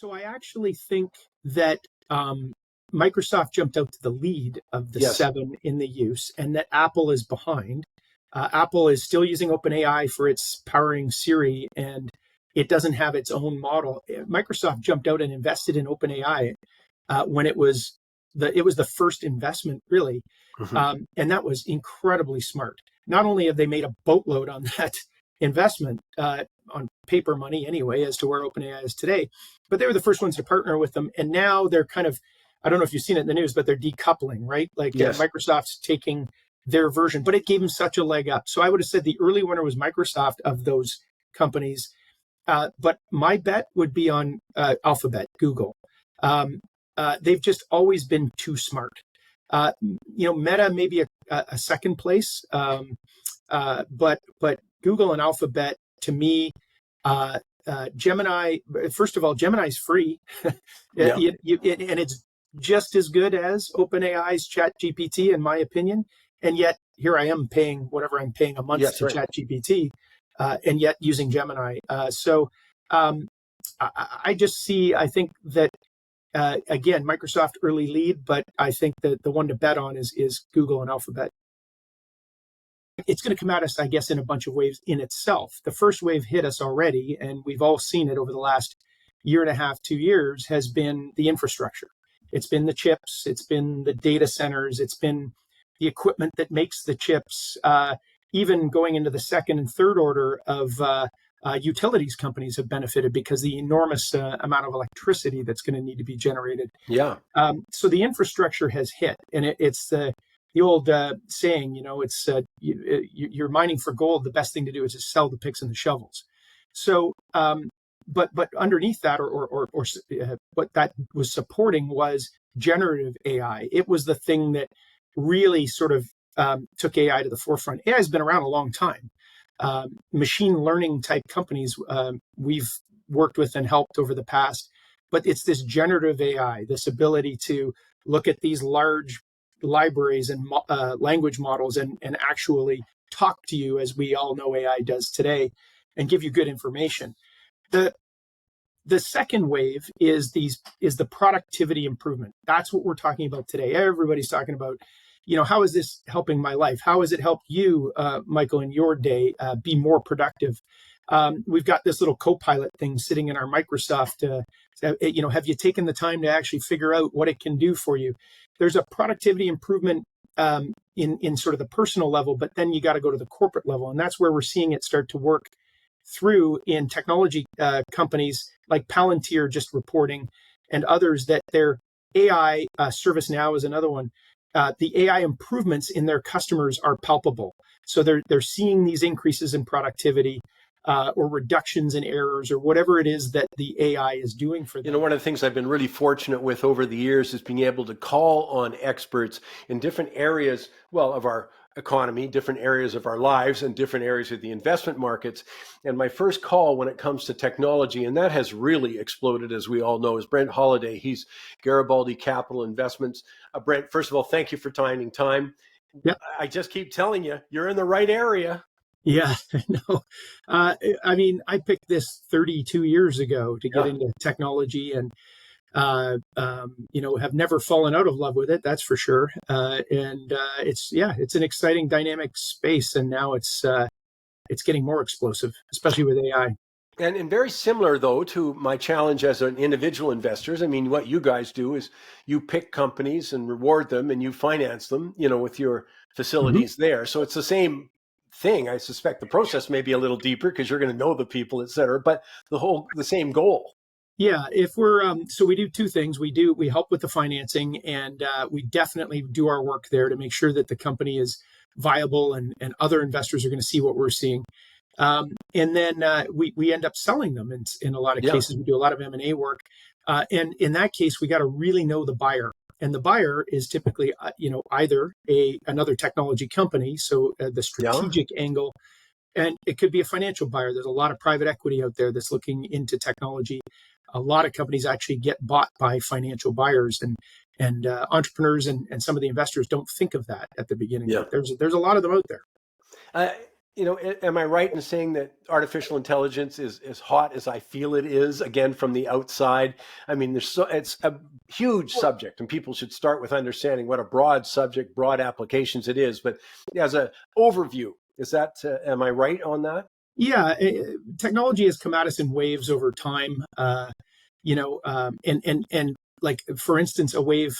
So I actually think that Microsoft jumped out to the lead of the Yes. seven in the use, and that Apple is behind. Apple is still using OpenAI for its powering Siri, and it doesn't have its own model. Microsoft jumped out and invested in OpenAI when it was the first investment, really, and that was incredibly smart. Not only have they made a boatload on that investment on paper money anyway, as to where OpenAI is today, but they were the first ones to partner with them, and now they're kind of, I don't know if you've seen it in the news, but they're decoupling, right? Like Yes. Microsoft's taking their version, but it gave them such a leg up. So I would have said the early winner was Microsoft of those companies. But my bet would be on Alphabet, Google. They've just always been too smart. Meta maybe a second place, but Google and Alphabet, to me, Gemini. First of all, Gemini's free, Yeah. and it's just as good as OpenAI's ChatGPT, in my opinion. And yet here I am paying whatever I'm paying a month Yes, to right. ChatGPT, and yet using Gemini. I just see, I think that, again, Microsoft early lead, but I think that the one to bet on is Google and Alphabet. It's going to come at us, I guess, in a bunch of waves in itself. The first wave hit us already, and we've all seen it over the last year and a half, 2 years, has been the infrastructure. It's been the chips, it's been the data centers, it's been the equipment that makes the chips, even going into the second and third order of utilities companies have benefited because the enormous amount of electricity that's going to need to be generated. Yeah. So the infrastructure has hit, and it's the old saying, it's you're mining for gold. The best thing to do is just sell the picks and the shovels. So, but underneath that, or what that was supporting was generative AI. It was the thing that really sort of took AI to the forefront. AI has been around a long time. Machine learning type companies we've worked with and helped over the past, but it's this generative AI, this ability to look at these large libraries and language models and actually talk to you, as we all know AI does today, and give you good information. The second wave is the productivity improvement. That's what we're talking about today. Everybody's talking about, how is this helping my life? How has it helped you, Michael, in your day be more productive? We've got this little co-pilot thing sitting in our Microsoft. Have you taken the time to actually figure out what it can do for you? There's a productivity improvement in sort of the personal level, but then you got to go to the corporate level, and that's where we're seeing it start to work through in technology companies like Palantir just reporting, and others, that their AI, ServiceNow is another one. The AI improvements in their customers are palpable. So they're seeing these increases in productivity or reductions in errors or whatever it is that the AI is doing for them. One of the things I've been really fortunate with over the years is being able to call on experts in different areas, of our economy, different areas of our lives, and different areas of the investment markets. And my first call when it comes to technology, and that has really exploded, as we all know, is Brent Holliday. He's Garibaldi Capital Investments. Brent, first of all, thank you for finding time. Yeah. I just keep telling you, you're in the right area. Yeah, I know. I picked this 32 years ago to get into technology, and have never fallen out of love with it. That's for sure. It's an exciting, dynamic space, and now it's getting more explosive, especially with AI. And very similar, though, to my challenge as an individual investor. I mean, what you guys do is you pick companies and reward them, and you finance them, with your facilities there. So it's the same thing. I suspect the process may be a little deeper because you're going to know the people, et cetera, but the same goal. Yeah, if we're so we do two things. We help with the financing, and we definitely do our work there to make sure that the company is viable, and other investors are going to see what we're seeing. And then we end up selling them in a lot of cases. We do a lot of M&A work, and in that case, we got to really know the buyer. And the buyer is typically, either another technology company, so the strategic angle, and it could be a financial buyer. There's a lot of private equity out there that's looking into technology. A lot of companies actually get bought by financial buyers, and entrepreneurs and some of the investors don't think of that at the beginning. Yeah. But there's a lot of them out there. Am I right in saying that artificial intelligence is as hot as I feel it is, again, from the outside? I mean, it's a huge subject, and people should start with understanding what a broad subject, broad applications it is. But as an overview, am I right on that? Yeah, technology has come at us in waves over time. And like, for instance, a wave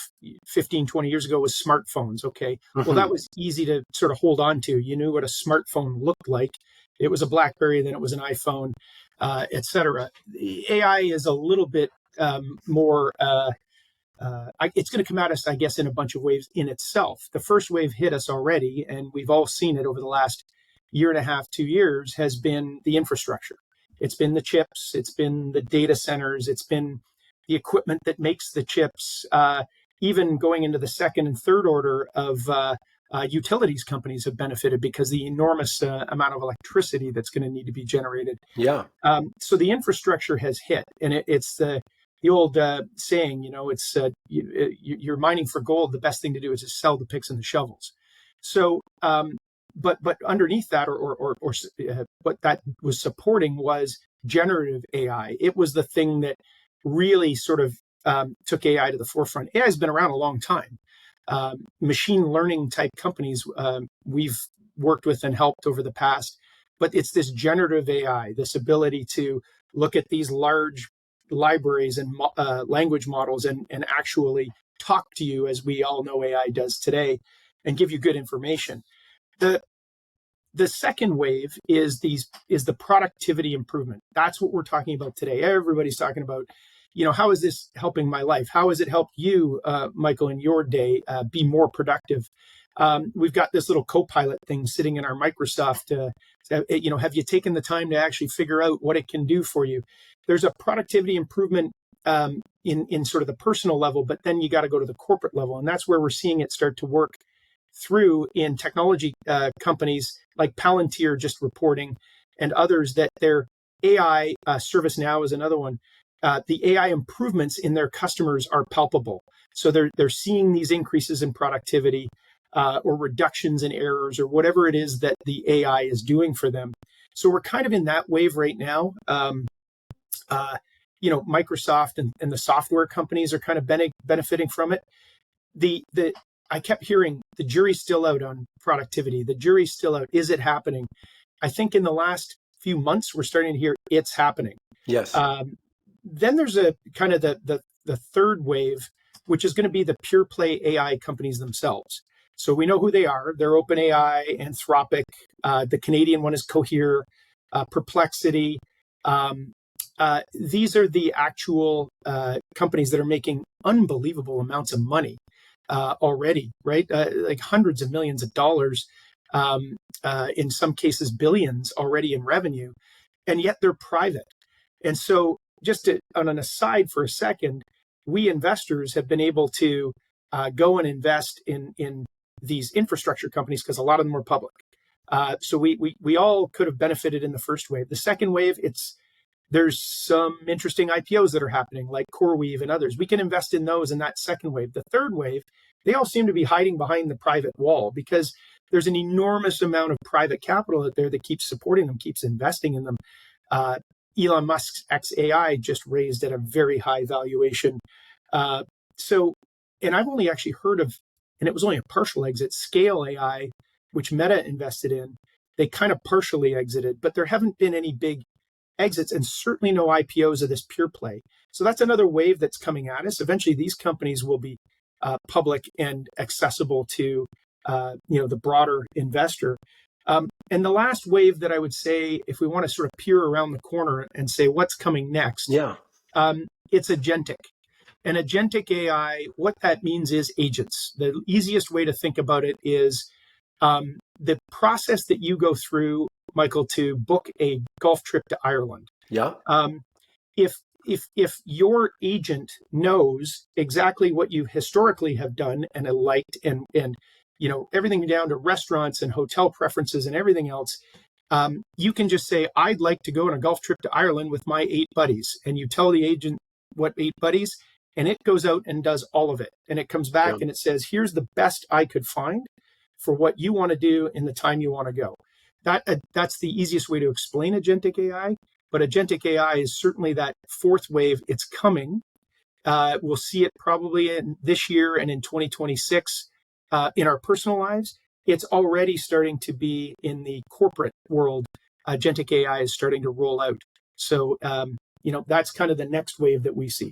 15, 20 years ago was smartphones. Okay. Well, that Hmm. was easy to sort of hold on to. You knew what a smartphone looked like. It was a BlackBerry, then it was an iPhone, et cetera. The AI is a little bit more, it's going to come at us, I guess, in a bunch of waves in itself. The first wave hit us already, and we've all seen it over the last year and a half, 2 years, has been the infrastructure. It's been the chips, it's been the data centers, it's been the equipment that makes the chips, even going into the second and third order of utilities companies have benefited because the enormous amount of electricity that's going to need to be generated. Yeah. So the infrastructure has hit, and it's the old saying, it's you're mining for gold. The best thing to do is just sell the picks and the shovels. So, but underneath that, or what that was supporting was generative AI. It was the thing that really sort of took AI to the forefront. AI has been around a long time. Machine learning type companies we've worked with and helped over the past, but it's this generative AI, this ability to look at these large libraries and language models and actually talk to you, as we all know AI does today, and give you good information. The the second wave is the productivity improvement. That's what we're talking about today. Everybody's talking about, how is this helping my life? How has it helped you, Michael, in your day be more productive? We've got this little co-pilot thing sitting in our Microsoft. Have you taken the time to actually figure out what it can do for you? There's a productivity improvement in sort of the personal level, but then you got to go to the corporate level, and that's where we're seeing it start to work through in technology companies like Palantir just reporting, and others, that their AI, ServiceNow is another one. The AI improvements in their customers are palpable. So they're seeing these increases in productivity or reductions in errors or whatever it is that the AI is doing for them. So we're kind of in that wave right now. Microsoft and the software companies are kind of benefiting from it. The I kept hearing the jury's still out on productivity. The jury's still out. Is it happening? I think in the last few months, we're starting to hear it's happening. Yes. Then there's a kind of the third wave, which is going to be the pure play AI companies themselves. So we know who they are. They're OpenAI, Anthropic. The Canadian one is Cohere, Perplexity. These are the actual companies that are making unbelievable amounts of money already, right? Like hundreds of millions of dollars, in some cases billions already in revenue, and yet they're private. And so, on an aside for a second, we investors have been able to go and invest in these infrastructure companies because a lot of them are public. So we all could have benefited in the first wave. The second wave, there's some interesting IPOs that are happening, like CoreWeave and others. We can invest in those in that second wave. The third wave, they all seem to be hiding behind the private wall because there's an enormous amount of private capital out there that keeps supporting them, keeps investing in them. Elon Musk's XAI just raised at a very high valuation. And I've only actually heard of, and it was only a partial exit, Scale AI, which Meta invested in. They kind of partially exited, but there haven't been any big exits and certainly no IPOs of this pure play. So that's another wave that's coming at us. Eventually, these companies will be public and accessible to the broader investor. And the last wave that I would say, if we want to sort of peer around the corner and say what's coming next, it's agentic. And agentic AI, what that means is agents. The easiest way to think about it is the process that you go through, Michael, to book a golf trip to Ireland. Yeah. If your agent knows exactly what you historically have done and liked, and everything down to restaurants and hotel preferences and everything else, you can just say, I'd like to go on a golf trip to Ireland with my 8 buddies. And you tell the agent what 8 buddies, and it goes out and does all of it. And it comes back and it says, here's the best I could find for what you want to do in the time you want to go. that's the easiest way to explain agentic AI. But agentic AI is certainly that fourth wave. It's coming. We'll see it probably in this year and in 2026 in our personal lives. It's already starting to be in the corporate world. Agentic AI is starting to roll out. So, that's kind of the next wave that we see.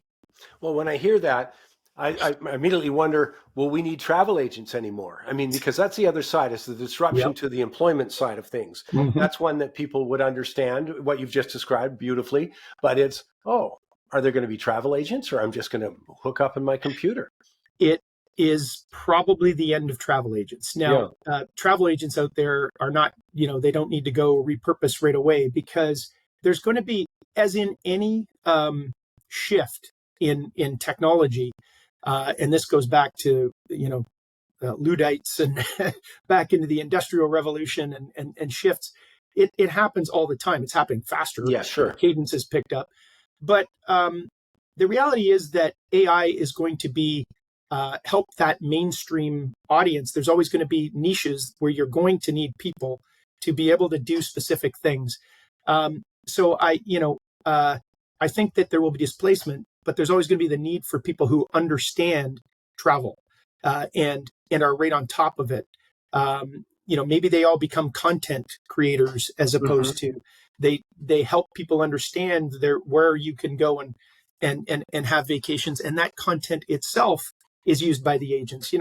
Well, when I hear that, I immediately wonder, will we need travel agents anymore? I mean, because that's the other side, is the disruption Yep. to the employment side of things. Mm-hmm. That's one that people would understand what you've just described beautifully, but it's, oh, are there going to be travel agents, or I'm just going to hook up in my computer? It is probably the end of travel agents. Now, travel agents out there are not, they don't need to go repurpose right away, because there's going to be, as in any shift in technology, and this goes back to, Luddites and back into the Industrial Revolution and shifts. It happens all the time. It's happening faster. Yeah, sure. Cadence has picked up. But the reality is that AI is going to be help that mainstream audience. There's always going to be niches where you're going to need people to be able to do specific things. So I think that there will be displacement, but there's always going to be the need for people who understand travel and are right on top of it. Maybe they all become content creators as opposed to they help people understand where you can go and have vacations, and that content itself is used by the agents.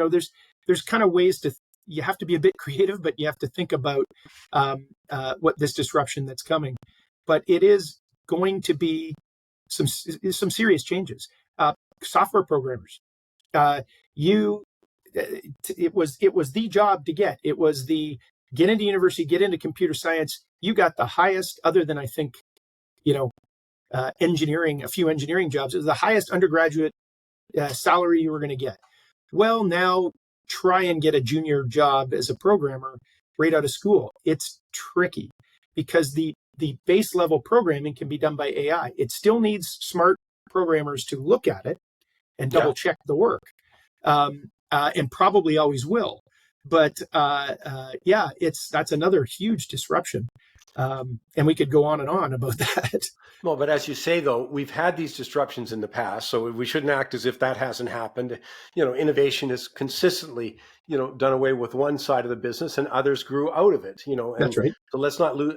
There's kind of ways you have to be a bit creative, but you have to think about what this disruption that's coming. But it is going to be some serious changes. Software programmers, it was the job to get. It was the get into university, get into computer science. You got the highest, other than I think, engineering, a few engineering jobs. It was the highest undergraduate salary you were going to get. Well, now try and get a junior job as a programmer right out of school. It's tricky because the base level programming can be done by AI. It still needs smart programmers to look at it and double check the work, and probably always will. But that's another huge disruption. And we could go on and on about that. Well, but as you say, though, we've had these disruptions in the past, so we shouldn't act as if that hasn't happened. Innovation is consistently, done away with one side of the business, and others grew out of it. And That's right. So let's not lose.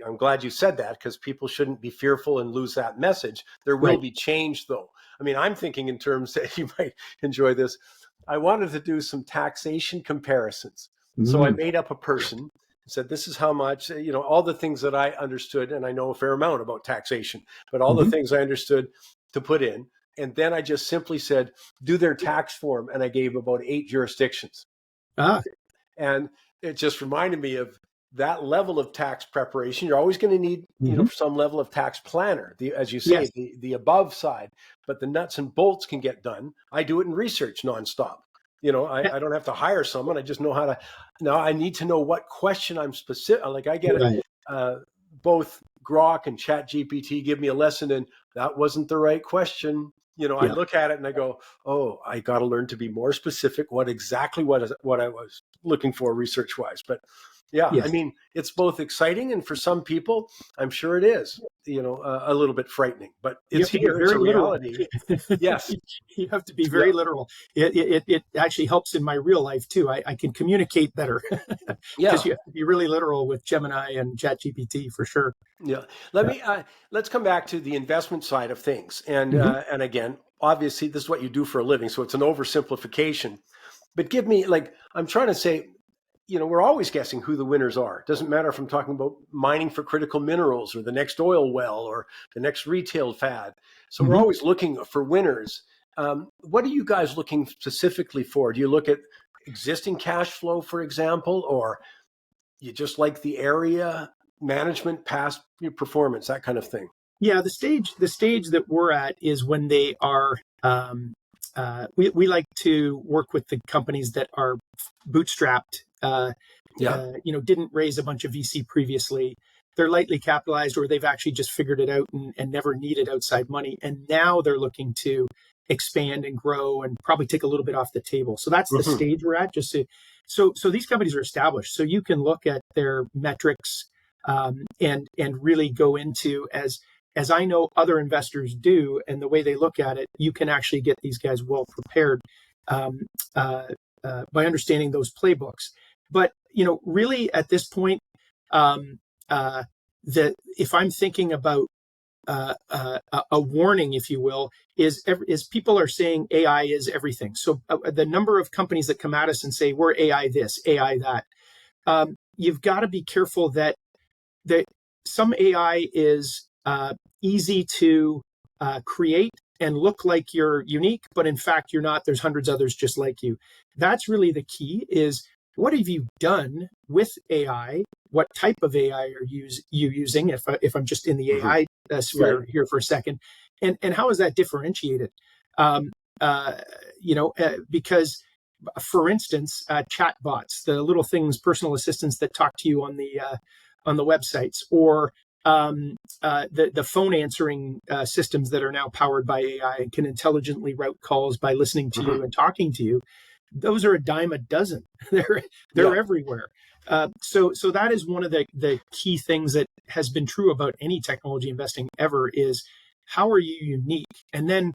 I'm glad you said that, because people shouldn't be fearful and lose that message. There will be change, though. I mean, I'm thinking in terms that you might enjoy this. I wanted to do some taxation comparisons, so I made up a person. Said, this is how much, all the things that I understood, and I know a fair amount about taxation, but all the things I understood to put in. And then I just simply said, do their tax form. And I gave about 8 jurisdictions. And it just reminded me of that level of tax preparation. You're always going to need, some level of tax planner, as you say, the above side, but the nuts and bolts can get done. I do it in research nonstop. I don't have to hire someone. I just know how to. Now I need to know what question I'm specific. Like I get it. Both Grok and ChatGPT give me a lesson, and that wasn't the right question. I look at it and I go, oh, I got to learn to be more specific. What I was looking for research wise. But I mean, it's both exciting, and for some people, I'm sure it is, a little bit frightening, but it's here. It's a reality. Yes. You have to be very literal. It actually helps in my real life too. I can communicate better because you have to be really literal with Gemini and ChatGPT for sure. Yeah. Let's come back to the investment side of things. And again, obviously this is what you do for a living, so it's an oversimplification, but give me, I'm trying to say, we're always guessing who the winners are. It doesn't matter if I'm talking about mining for critical minerals or the next oil well or the next retail fad. So we're always looking for winners. What are you guys looking specifically for? Do you look at existing cash flow, for example, or you just like the area management, past performance, that kind of thing? Yeah, the stage that we're at is when they are. We like to work with the companies that are bootstrapped. Didn't raise a bunch of VC previously. They're lightly capitalized, or they've actually just figured it out and never needed outside money. And now they're looking to expand and grow and probably take a little bit off the table. So that's the Hmm. stage we're at. So these companies are established. So you can look at their metrics and really go into as I know other investors do, and the way they look at it, you can actually get these guys well prepared um, uh, by understanding those playbooks. But really at this point, um, uh, that if I'm thinking about a warning, if you will, is people are saying AI is everything. So the number of companies that come at us and say we're AI this, AI that, you've got to be careful that some AI is easy to create and look like you're unique, but in fact you're not. There's hundreds others just like you. That's really the key is what have you done with AI? What type of AI are you using? If I'm just in the Hmm. AI Right. sphere here for a second, and how is that differentiated? Um, because for instance, chat bots, the little things, personal assistants that talk to you on the websites, or the phone answering systems that are now powered by AI and can intelligently route calls by listening to Hmm. you and talking to you. Those are a dime a dozen. They're Yeah. everywhere. So that is one of the key things that has been true about any technology investing ever is how are you unique? And then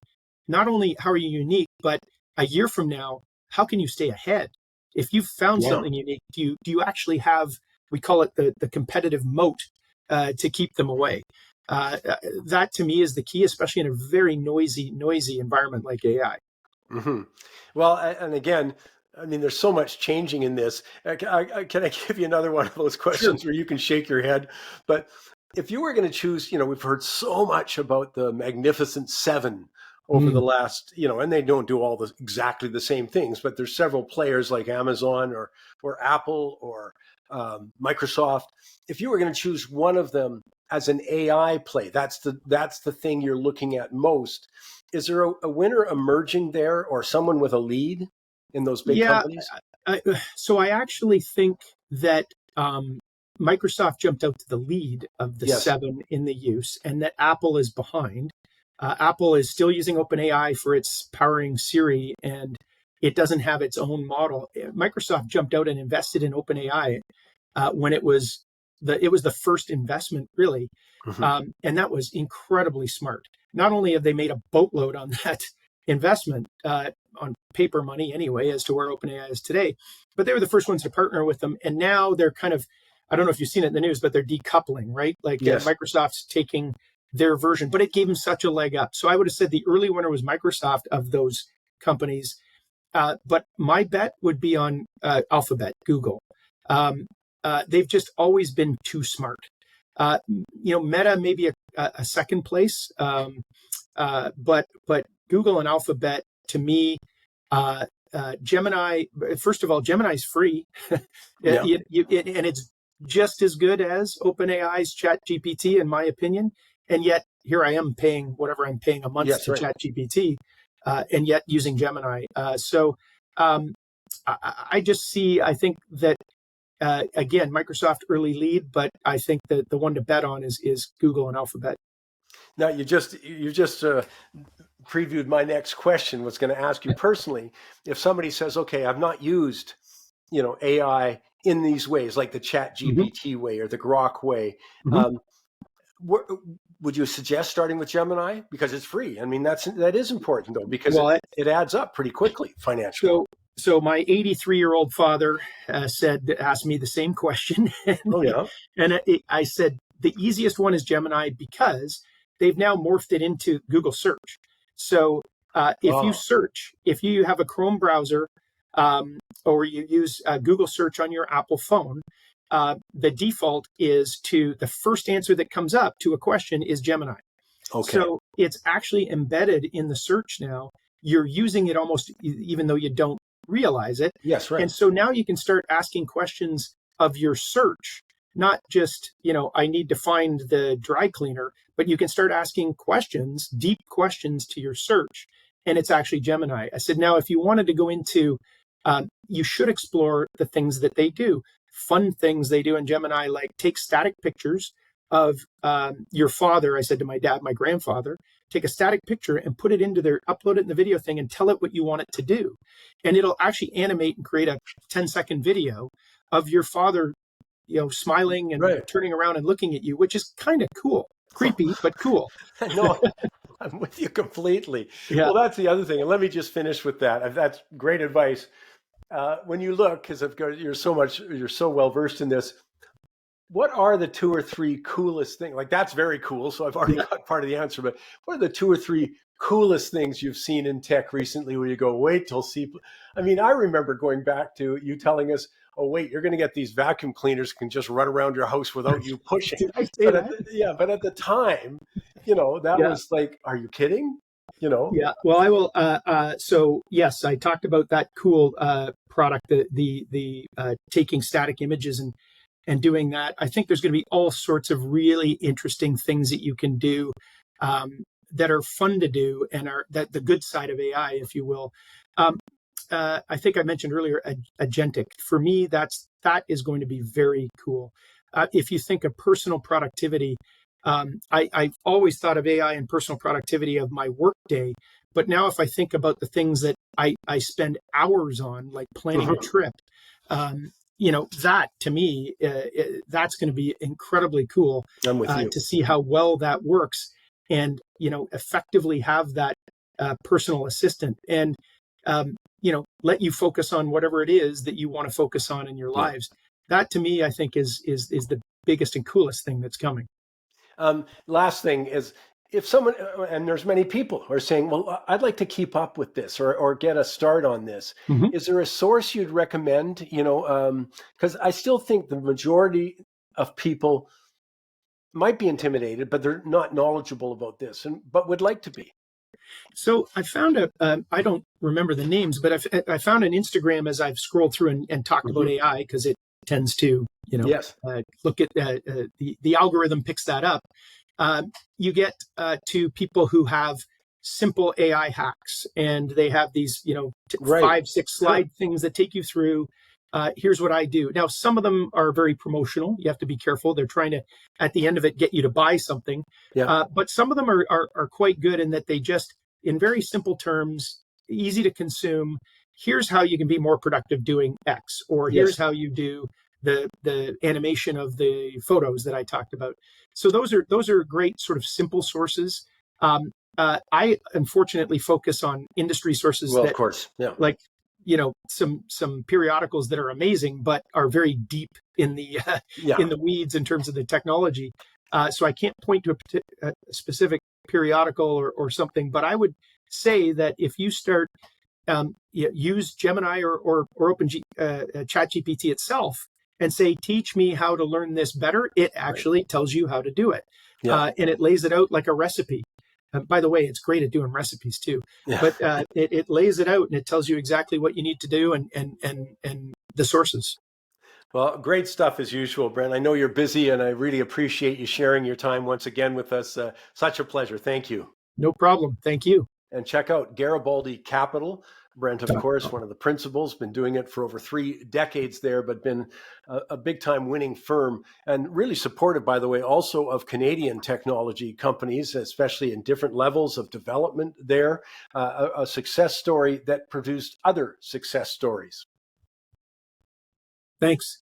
not only how are you unique, but a year from now, how can you stay ahead? If you've found Yeah. something unique, do you actually have, we call it the competitive moat to keep them away? That to me is the key, especially in a very noisy environment like AI. Hmm. Well, and again, I mean, there's so much changing in this. Can I give you another one of those Sure. questions where you can shake your head? But if you were going to choose, we've heard so much about the Magnificent Seven over the Mm. last, and they don't do all exactly the same things, but there's several players like Amazon or Apple or Microsoft. If you were going to choose one of them as an AI play, that's the thing you're looking at most. Is there a winner emerging there or someone with a lead in those big Yeah. companies? So I actually think that um, Microsoft jumped out to the lead of the Yes. seven in the use, and that Apple is behind. Apple is still using OpenAI for its powering Siri, and it doesn't have its own model. Microsoft jumped out and invested in OpenAI when it was the first investment really, Hmm. and that was incredibly smart. Not only have they made a boatload on that investment on paper money anyway, as to where OpenAI is today, but they were the first ones to partner with them, and now they're kind of, I don't know if you've seen it in the news, but they're decoupling, right? Like Yes. Microsoft's taking their version, but it gave them such a leg up. So I would have said the early winner was Microsoft of those companies. But my bet would be on Alphabet, Google. Um, they've just always been too smart. Meta maybe a second place, but Google and Alphabet to me, Gemini. First of all, Gemini's free, Yeah. and it's just as good as OpenAI's ChatGPT, in my opinion. And yet here I am paying whatever I'm paying a month Yes. to Right. ChatGPT, and yet using Gemini. So um, I just see. I think that again, Microsoft early lead, but I think that the one to bet on is Google and Alphabet. Now you just previewed my next question. Was going to ask you personally if somebody says, "Okay, I've not used AI in these ways, like the Chat Mm-hmm. GPT way or the Grok way." Mm-hmm. Um, What, would you suggest starting with Gemini because it's free? I mean, that is important though because it, Well, it adds up pretty quickly financially. so so my 83-year-old father asked me the same question, Oh yeah. I said the easiest one is Gemini because they've now morphed it into Google search. So Oh, if you have a Chrome browser, or you use Google search on your Apple phone, the default is to the first answer that comes up to a question is Gemini. okay. So it's actually embedded in the search now. You're using it almost even though you don't realize it. Yes, right. And so now you can start asking questions of your search, not just, I need to find the dry cleaner, but you can start asking questions, deep questions to your search. And it's actually Gemini. I said, now, if you wanted to go into, you should explore the things that they do, fun things they do in Gemini, like take static pictures, of your father. I said to my dad, my grandfather, take a static picture and put it into their, upload it in the video thing and tell it what you want it to do. And it'll actually animate and create a 10-second video of your father, smiling and Right. turning around and looking at you, which is kind of cool. Creepy, but cool. No, I'm with you completely. Yeah. Well, that's the other thing. And let me just finish with that. That's great advice. When you look, because you're so well versed in this, what are the 2 or 3 coolest things? Like, that's very cool. So I've already got part of the answer, but what are the 2 or 3 coolest things you've seen in tech recently where you go, wait till see? I mean, I remember going back to you telling us, oh, wait, you're going to get these vacuum cleaners can just run around your house without you pushing. Did I say that? But at the time, that Yeah. was like, are you kidding? Yeah. Well, I will. So yes, I talked about that cool product, the taking static images and doing that. I think there's going to be all sorts of really interesting things that you can do that are fun to do and are that the good side of AI, if you will. I think I mentioned earlier agentic. For me, that is going to be very cool. If you think of personal productivity, I've always thought of AI and personal productivity of my workday, but now if I think about the things that I spend hours on, like planning a trip, that to me, that's going to be incredibly cool. I'm with you. To see how well that works and, effectively have that personal assistant and, let you focus on whatever it is that you want to focus on in your lives. That to me, I think is the biggest and coolest thing that's coming. Last thing is, if someone, and there's many people who are saying, well, I'd like to keep up with this or get a start on this. Mm-hmm. Is there a source you'd recommend? Because I still think the majority of people might be intimidated, but they're not knowledgeable about this, but would like to be. So I found I don't remember the names, but I found an Instagram as I've scrolled through and talked about AI because it tends to, Yes. look at the algorithm picks that up. You get to people who have simple AI hacks and they have these, 5-6 slide things that take you through. Here's what I do. Now, some of them are very promotional. You have to be careful. They're trying to, at the end of it, get you to buy something. But some of them are quite good in that they just, in very simple terms, easy to consume. Here's how you can be more productive doing X, or here's how you do the animation of the photos that I talked about. So those are great sort of simple sources. I unfortunately focus on industry sources Well, of course, yeah. Like some periodicals that are amazing but are very deep in the in the weeds in terms of the technology. So I can't point to a specific periodical or something, but I would say that if you start use Gemini or ChatGPT itself and say, teach me how to learn this better, it actually tells you how to do it. And it lays it out like a recipe. By the way, it's great at doing recipes too. But it lays it out and it tells you exactly what you need to do and the sources. Well, great stuff as usual, Brent. I know you're busy and I really appreciate you sharing your time once again with us. Such a pleasure. Thank you. No problem. Thank you. And check out Garibaldi Capital. Brent, of course, one of the principals, been doing it for over 3 decades there, but been a big time winning firm and really supported, by the way, also of Canadian technology companies, especially in different levels of development there. A success story that produced other success stories. Thanks.